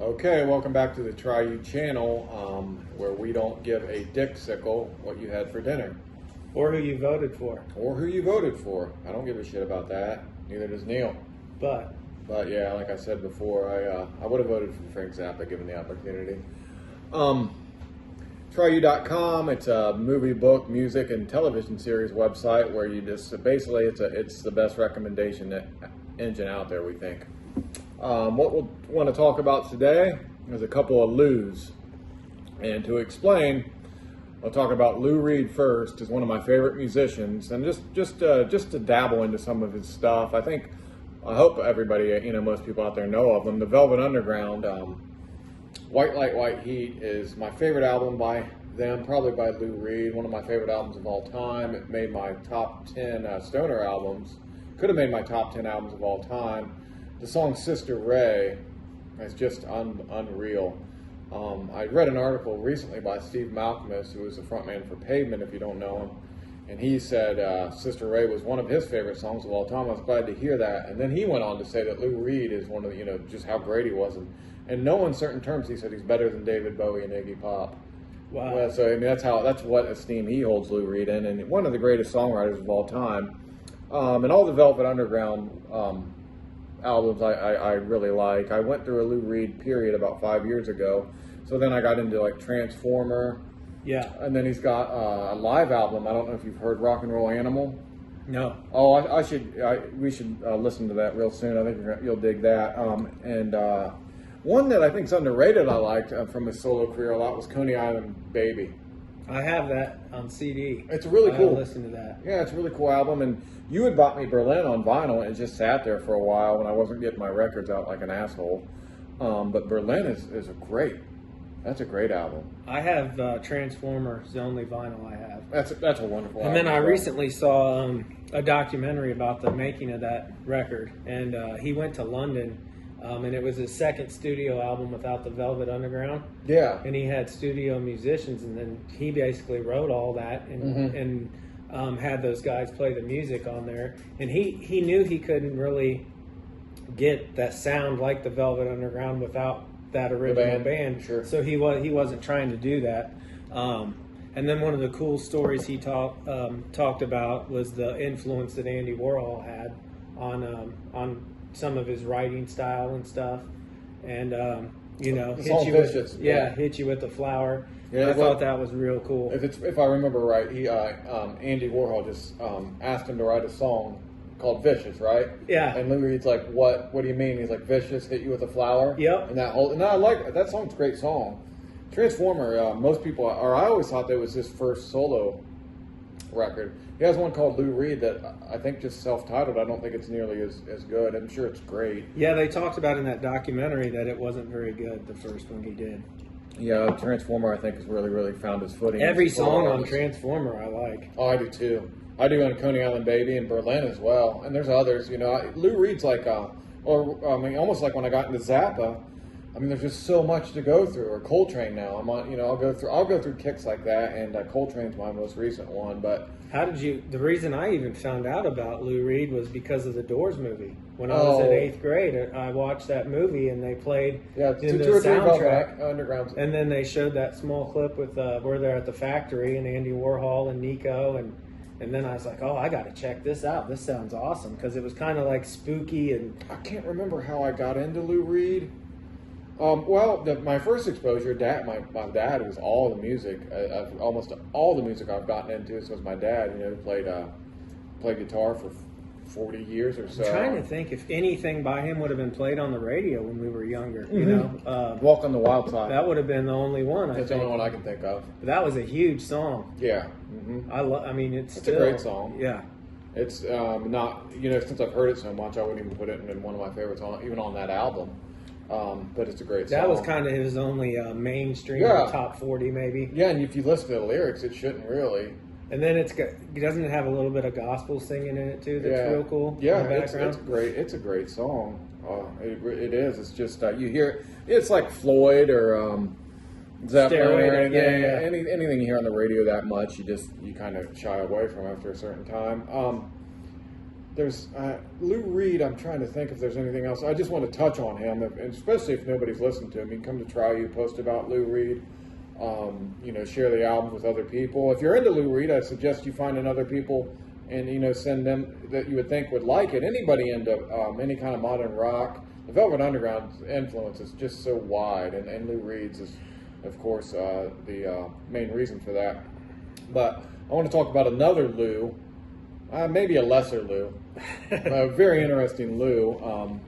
Okay, welcome back to the Try You channel, where we don't give a dick-sickle what you had for dinner. Or who you voted for. Or who you voted for. I don't give a shit about that. Neither does Neil. But yeah, like I said before, I would have voted for Frank Zappa given the opportunity. TryU.com, it's a movie, book, music, and television series website where you just, basically, it's the best recommendation engine out there, we think. What we'll want to talk about today is a couple of Lou's. And to explain, I'll talk about Lou Reed first, is one of my favorite musicians, and just to dabble into some of his stuff. I hope everybody, most people out there know of him. The Velvet Underground, White Light, White Heat is my favorite album by them, probably by Lou Reed, one of my favorite albums of all time. It made my top 10 stoner albums. Could have made my top 10 albums of all time. The song Sister Ray is just unreal. I read an article recently by Steve Malkmus, who is the frontman for Pavement, if you don't know him, and he said Sister Ray was one of his favorite songs of all time. I was glad to hear that. And then he went on to say that Lou Reed is one of the, just how great he was. And in no uncertain terms, he said he's better than David Bowie and Iggy Pop. wow. Well, so that's what esteem he holds Lou Reed in, and one of the greatest songwriters of all time. And all the Velvet Underground albums I really like. I went through a Lou Reed period about 5 years ago. So then I got into like Transformer. Yeah. And then he's got a live album. I don't know if you've heard Rock and Roll Animal. No. Oh, we should listen to that real soon. I think you'll dig that. And one that I think is underrated I liked from his solo career a lot was Coney Island Baby. I have that on CD. It's really cool. I listened to that. Yeah, it's a really cool album. And you had bought me Berlin on vinyl, and it just sat there for a while when I wasn't getting my records out like an asshole. But Berlin is a great. That's a great album. I have Transformers, the only vinyl I have. That's a wonderful album. And then I recently saw a documentary about the making of that record. And he went to London, and it was his second studio album without the Velvet Underground. Yeah. And he had studio musicians, and then he basically wrote all that and had those guys play the music on there. And he knew he couldn't really get that sound like the Velvet Underground without that original band. Sure. So he wasn't trying to do that. And then one of the cool stories he talked about was the influence that Andy Warhol had on some of his writing style and stuff. And hit you with the flower. Yeah, I thought that was real cool. If I remember right, he Andy Warhol just asked him to write a song called Vicious, right? Yeah. And Lou Reed's like, what do you mean? He's like, Vicious, hit you with a flower? Yep. And I like that song's a great song. Transformer, most people, or I always thought that was his first solo record. He has one called Lou Reed that I think just self-titled. I don't think it's nearly as good. I'm sure it's great. Yeah, they talked about in that documentary that it wasn't very good, the first one he did. Yeah, Transformer I think has really, really found his footing. Every song on Transformer I like. Oh, I do too. I do on Coney Island Baby and Berlin as well. And there's others, Lou Reed's like, almost like when I got into Zappa. I mean, there's just so much to go through. Or Coltrane now. I'm on, I'll go through kicks like that. And Coltrane's my most recent one. But the reason I even found out about Lou Reed was because of the Doors movie. When I was in 8th grade, I watched that movie and they played in the soundtrack. Underground. And then they showed that small clip with where they're at the factory and Andy Warhol and Nico and then I was like, oh, I got to check this out. This sounds awesome because it was kind of like spooky. And I can't remember how I got into Lou Reed. My first exposure, my dad was all the music. Almost all the music I've gotten into was my dad. Who played guitar for 40 years or so. I'm trying to think if anything by him would have been played on the radio when we were younger. Walk on the Wild Side. That would have been the only one. That's the only one I can think of. But that was a huge song. Yeah. Mm-hmm. It's a great song. Yeah. It's not, since I've heard it so much, I wouldn't even put it in one of my favorite songs, even on that album. But it's a great song. That was kind of his only mainstream top 40 maybe. Yeah, and if you listen to the lyrics, it shouldn't really. And then doesn't it have a little bit of gospel singing in it too? That's real cool. Yeah, it's a great song. It is. It's just you hear it's like Floyd or Zeppelin or anything. Yeah. Anything you hear on the radio that much, you kind of shy away from after a certain time. there's Lou Reed. I'm trying to think if there's anything else. I just want to touch on him, and especially if nobody's listened to him. You can come to Try You, post about Lou Reed. Share the albums with other people. If you're into Lou Reed, I suggest you find other people and send them that you would think would like it. Anybody into any kind of modern rock. The Velvet Underground's influence is just so wide, and Lou Reed's is, of course, the main reason for that. But I want to talk about another Lou, maybe a lesser Lou, a very interesting Lou.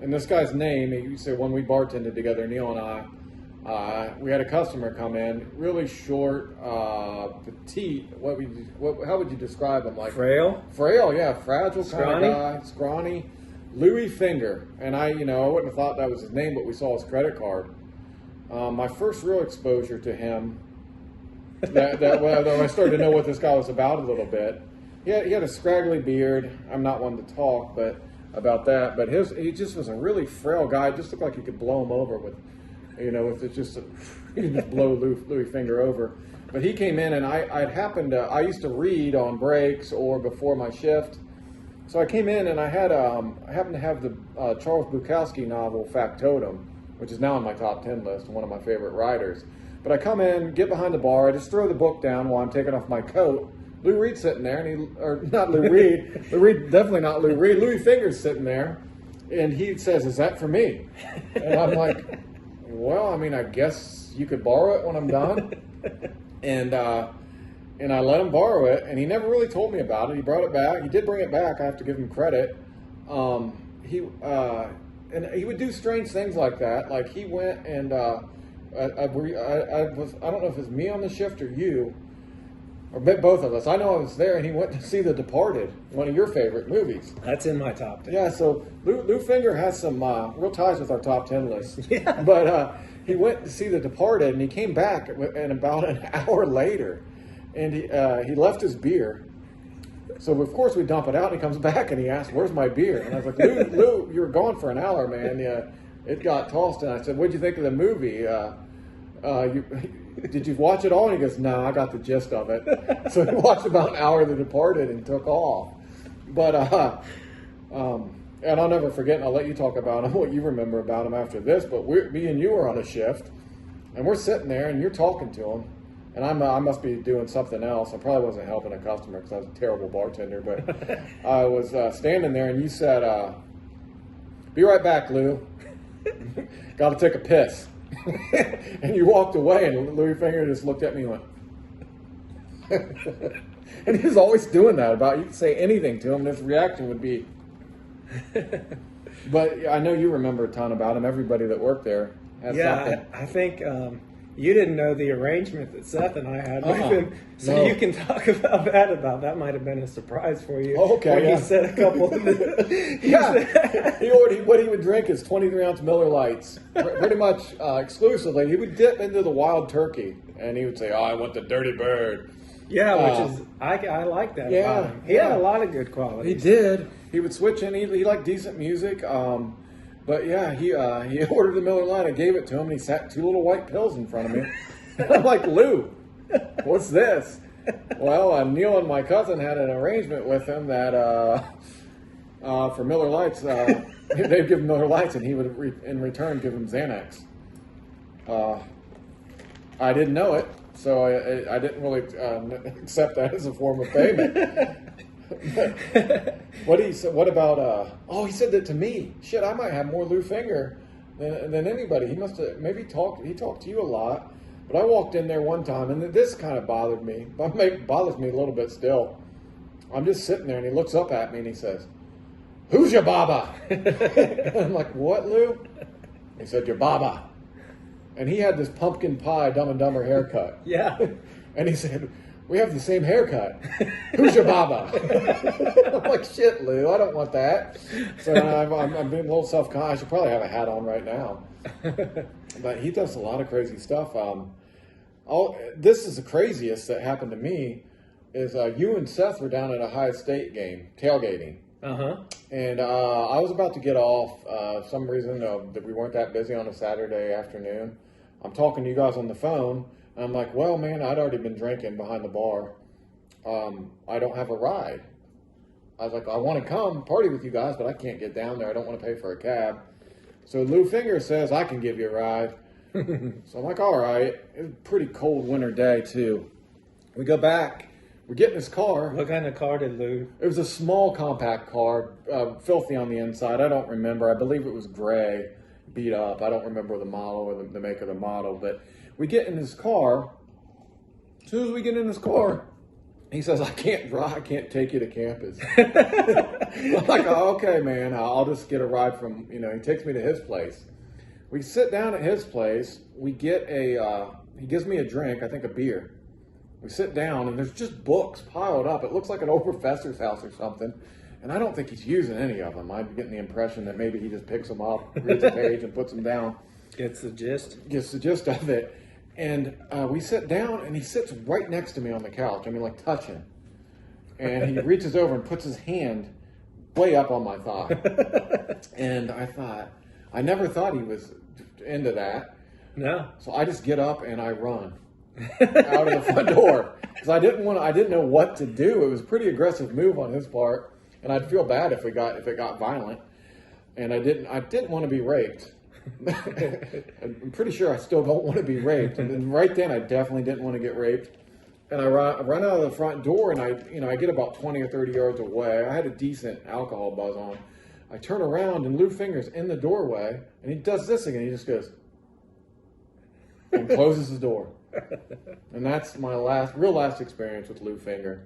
And this guy's name, you say when we bartended together, Neil and I, we had a customer come in, really short, petite. How would you describe him? Like Frail, yeah, fragile kind of guy, scrawny. Louis Finger, and I wouldn't have thought that was his name, but we saw his credit card. My first real exposure to him, I started to know what this guy was about a little bit. He had a scraggly beard. I'm not one to talk, but about that. But he just was a really frail guy. It just looked like you could blow him over with, with it just you can just blow Louis Finger over. But he came in, and I used to read on breaks or before my shift. So I came in and I happened to have the Charles Bukowski novel Factotum, which is now on my top 10 list, one of my favorite writers. But I come in, get behind the bar, I just throw the book down while I'm taking off my coat. Lou Reed's sitting there, not Lou Reed, definitely not Lou Reed, Louis Finger's sitting there, and he says, "Is that for me?" And I'm like, "Well, I guess you could borrow it when I'm done." And I let him borrow it, and he never really told me about it. He brought it back. He did bring it back. I have to give him credit. He would do strange things like that. Like he went and I don't know if it was me on the shift or you, or both of us. I know I was there, and he went to see The Departed, one of your favorite movies. That's in my top 10. Yeah, so Lou Finger has some real ties with our top 10 list. Yeah. But he went to see The Departed, and he came back and about an hour later. And he left his beer. So, of course, we dump it out, and he comes back, and he asks, "Where's my beer?" And I was like, Lou, you were gone for an hour, man. Yeah, it got tossed. And I said, "What'd you think of the movie? Did you watch it all?" And he goes, "No, I got the gist of it." So he watched about an hour of The Departed and took off. But, and I'll never forget, and I'll let you talk about him, what you remember about him after this, but me and you were on a shift, and we're sitting there, and you're talking to him. And I must be doing something else. I probably wasn't helping a customer because I was a terrible bartender. But I was standing there, and you said, "Be right back, Lou. Got to take a piss." And you walked away, and Louis Finger just looked at me and went. And he was always doing that about you could say anything to him, and his reaction would be. But I know you remember a ton about him. Everybody that worked there had something. I think. You didn't know the arrangement that Seth and I had with him, so you can talk about that. That might have been a surprise for you. Oh, okay, when yeah. he said a couple. What he would drink is 23-ounce Miller Lights, pretty much exclusively. He would dip into the Wild Turkey, and he would say, "Oh, I want the Dirty Bird." Yeah, which is I like that. Yeah, about him. He had a lot of good qualities. He did. He would switch in. He liked decent music. But yeah, he ordered the Miller Lite. I gave it to him, and he sat 2 little white pills in front of me. And I'm like, "Lou, what's this?" Well, Neil and my cousin had an arrangement with him that for Miller Lights, they'd give him Miller Lights, and he would in return give him Xanax. I didn't know it, so I didn't really accept that as a form of payment. What about? He said that to me. Shit, I might have more Lou Finger than anybody. He must have maybe talked. He talked to you a lot. But I walked in there one time, and this kind of bothered me. Bothers me a little bit still. I'm just sitting there, and he looks up at me, and he says, "Who's your baba?" And I'm like, "What, Lou?" He said, "Your baba." And he had this pumpkin pie Dumb and Dumber haircut. Yeah. And he said, "We have the same haircut. Who's your baba?" I'm like, "Shit, Lou, I don't want that." So I'm being a little self-conscious. I should probably have a hat on right now. But he does a lot of crazy stuff. This is the craziest that happened to me is you and Seth were down at a Ohio State game, tailgating. Uh-huh. And I was about to get off. Some reason that we weren't that busy on a Saturday afternoon. I'm talking to you guys on the phone. I'm like, "Well, man, I'd already been drinking behind the bar. I don't have a ride." I was like, I want to come party with you guys, but I can't get down there. I don't want to pay for a cab. So Lou Finger says, I can give you a ride. So I'm like, all right. It was a pretty cold winter day, too. We go back. We get in his car. What kind of car did Lou? It was a small compact car, filthy on the inside. I don't remember. I believe it was gray, beat up. I don't remember the model or the make of the model. But we get in his car. As soon as we get in his car, he says, I can't take you to campus. I'm like, oh, okay, man, I'll just get a ride from, he takes me to his place. We sit down at his place. We get he gives me a drink, I think a beer. We sit down, and there's just books piled up. It looks like an old professor's house or something. And I don't think he's using any of them. I'm getting the impression that maybe he just picks them up, reads a page, and puts them down. Gets the gist of it. And we sit down, and he sits right next to me on the couch. I mean, like touching. And he reaches over and puts his hand way up on my thigh. And I never thought he was into that. No. So I just get up and I run out of the front door because I didn't know what to do. It was a pretty aggressive move on his part, and I'd feel bad if it got violent. And I didn't want to be raped. I'm pretty sure I still don't want to be raped. And then right then, I definitely didn't want to get raped. And I run out of the front door, and I get about 20 or 30 yards away. I had a decent alcohol buzz on. I turn around, and Lou Finger's in the doorway, and he does this again. He just goes and closes the door. And that's my real last experience with Lou Finger.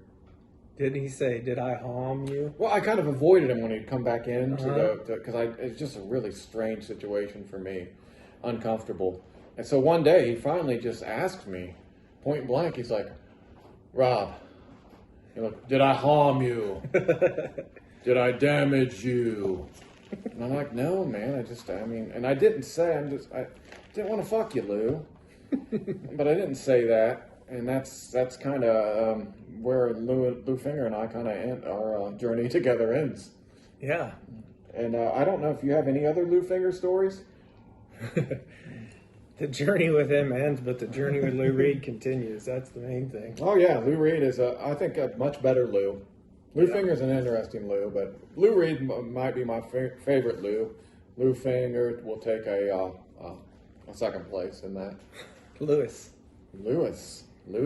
Didn't he say, did I harm you? Well, I kind of avoided him when he'd come back in because it's just a really strange situation for me, uncomfortable. And so one day he finally just asked me, point blank, he's like, Rob, did I harm you? Did I damage you? And I'm like, no, man, and I didn't say, I didn't want to fuck you, Lou. But I didn't say that. And that's kind of where Lou Finger and I kind of end our journey together ends. Yeah. And I don't know if you have any other Lou Finger stories. The journey with him ends, but the journey with Lou Reed continues. That's the main thing. Oh yeah, Lou Reed is I think a much better Lou. Lou Finger's an interesting Lou, but Lou Reed might be my favorite Lou. Lou Finger will take a second place in that. Louis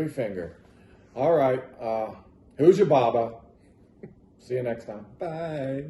Finger. All right. Who's your Baba? See you next time. Bye.